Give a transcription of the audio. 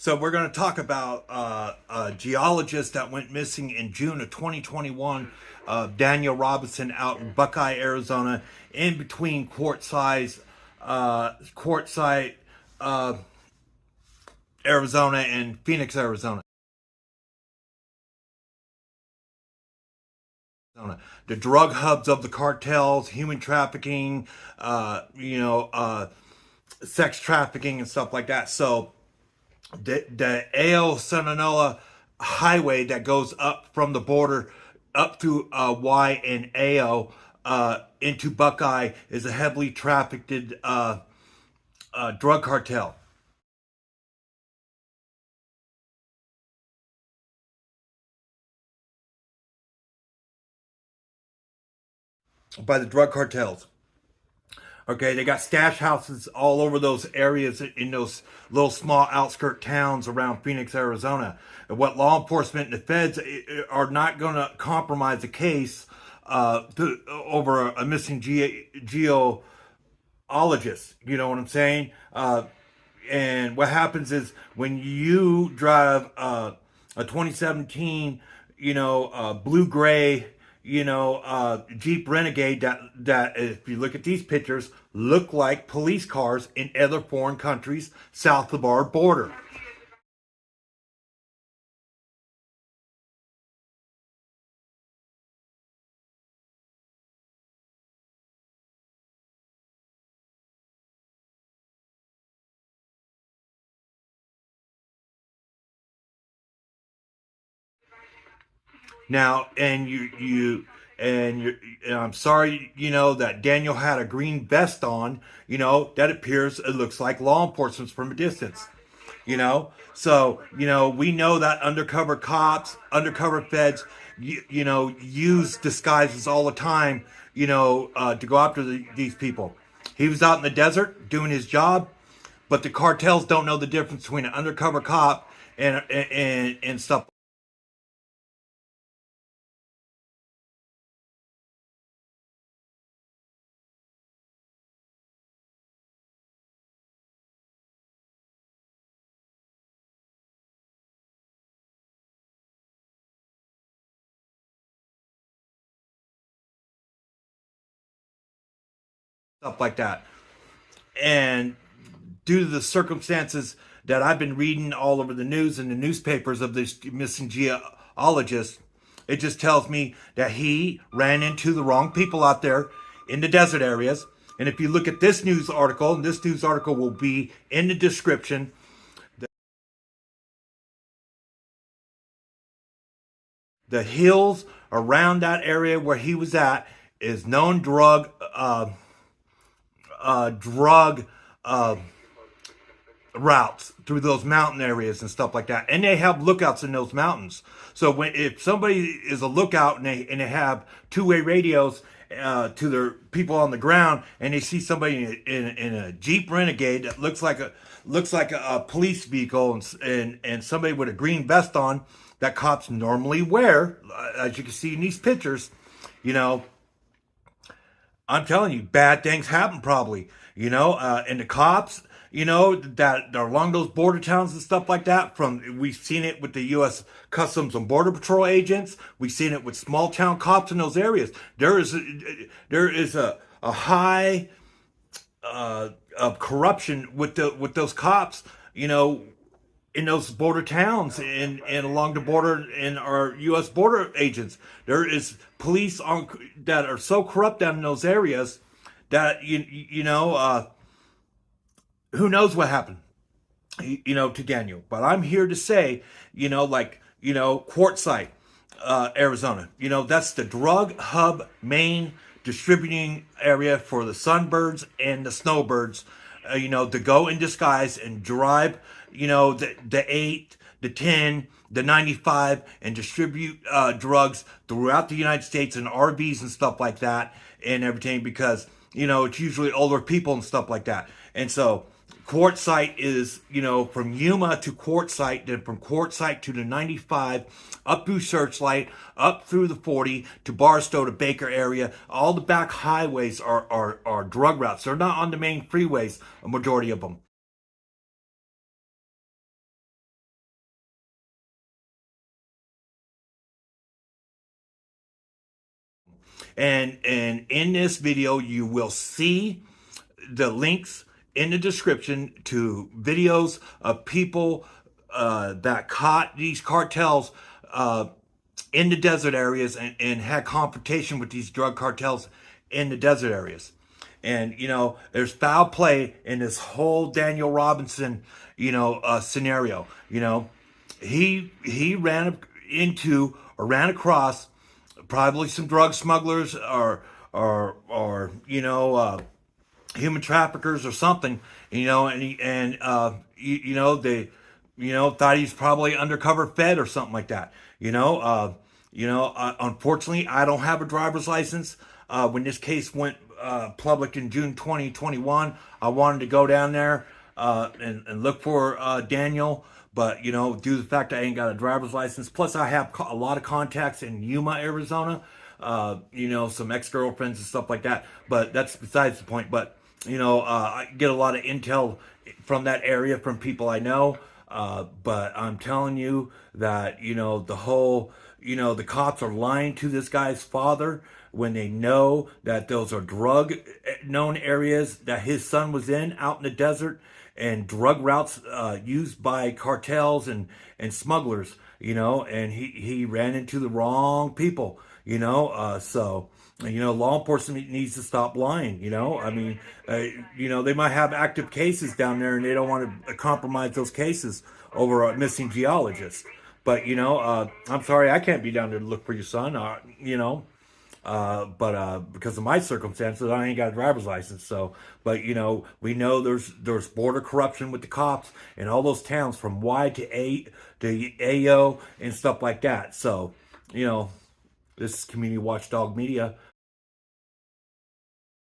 So we're going to talk about a geologist that went missing in June of 2021, Daniel Robinson, out in Buckeye, Arizona, in between Quartzsite, uh, Arizona, and Phoenix, Arizona. The drug hubs of the cartels, human trafficking, sex trafficking, and stuff like that. So the AO Sonora highway that goes up from the border up through Y and AO into Buckeye is a heavily trafficked drug cartel by the drug cartels. Okay, they got stash houses all over those areas in those little small outskirt towns around Phoenix, Arizona. And what law enforcement and the feds are not going to compromise the case over a missing geologist. You know what I'm saying? And what happens is when you drive a 2017, blue gray, Jeep Renegade that if you look at these pictures, look like police cars in other foreign countries south of our border. Now, and I'm sorry, that Daniel had a green vest on, that appears, it looks like law enforcement from a distance, So, we know that undercover cops, undercover feds, use disguises all the time, to go after these people. He was out in the desert doing his job, but the cartels don't know the difference between an undercover cop and stuff. Stuff like that. And due to the circumstances that I've been reading all over the news and the newspapers of this missing geologist, it just tells me that he ran into the wrong people out there in the desert areas. And if you look at this news article, and this news article will be in the description, the hills around that area where he was at is known drug uh, routes through those mountain areas and stuff like that, and they have lookouts in those mountains. So when if somebody is a lookout and they have two-way radios to their people on the ground, and they see somebody in a Jeep Renegade that looks like a police vehicle, and somebody with a green vest on that cops normally wear, as you can see in these pictures, you know, I'm telling you, bad things happen probably, and the cops, that are along those border towns and stuff like that. We've seen it with the U.S. Customs and Border Patrol agents. We've seen it with small town cops in those areas. There is a high of corruption with those cops, in those border towns and along the border in our U.S. border agents. There is police that are so corrupt down in those areas that who knows what happened, to Daniel. But I'm here to say, Quartzsite, Arizona. That's the drug hub main distributing area for the sunbirds and the snowbirds, to go in disguise and drive, the 8, the 10, the 95, and distribute drugs throughout the United States in RVs and stuff like that and everything, because, it's usually older people and stuff like that. And so Quartzsite is, from Yuma to Quartzsite, then from Quartzsite to the 95, up through Searchlight, up through the 40 to Barstow to Baker area. All the back highways are drug routes. They're not on the main freeways, a majority of them. And in this video, you will see the links in the description to videos of people that caught these cartels in the desert areas and had confrontation with these drug cartels in the desert areas. And, you know, there's foul play in this whole Daniel Robinson, you know, scenario. You know, he ran into or ran across probably some drug smugglers or you know, human traffickers or something, you know, you know, they, you know, thought he's probably undercover fed or something like that. Unfortunately, I don't have a driver's license. When this case went public in June 2021, I wanted to go down there and look for Daniel. But, you know, due to the fact I ain't got a driver's license, plus I have a lot of contacts in Yuma, Arizona, you know, some ex-girlfriends and stuff like that. But that's besides the point. But, you know, I get a lot of intel from that area from people I know. But I'm telling you that, you know, the whole, you know, the cops are lying to this guy's father when they know that those are drug known areas that his son was in out in the desert, and drug routes used by cartels and smugglers, you know, and he ran into the wrong people, you know, so, you know, law enforcement needs to stop lying, you know. I mean, you know, they might have active cases down there and they don't want to compromise those cases over a missing geologist. But, you know, I'm sorry, I can't be down there to look for your son, you know. But because of my circumstances, I ain't got a driver's license. So, but you know, we know there's border corruption with the cops in all those towns from Y to AO and stuff like that. So, you know, this is Community Watchdog Media.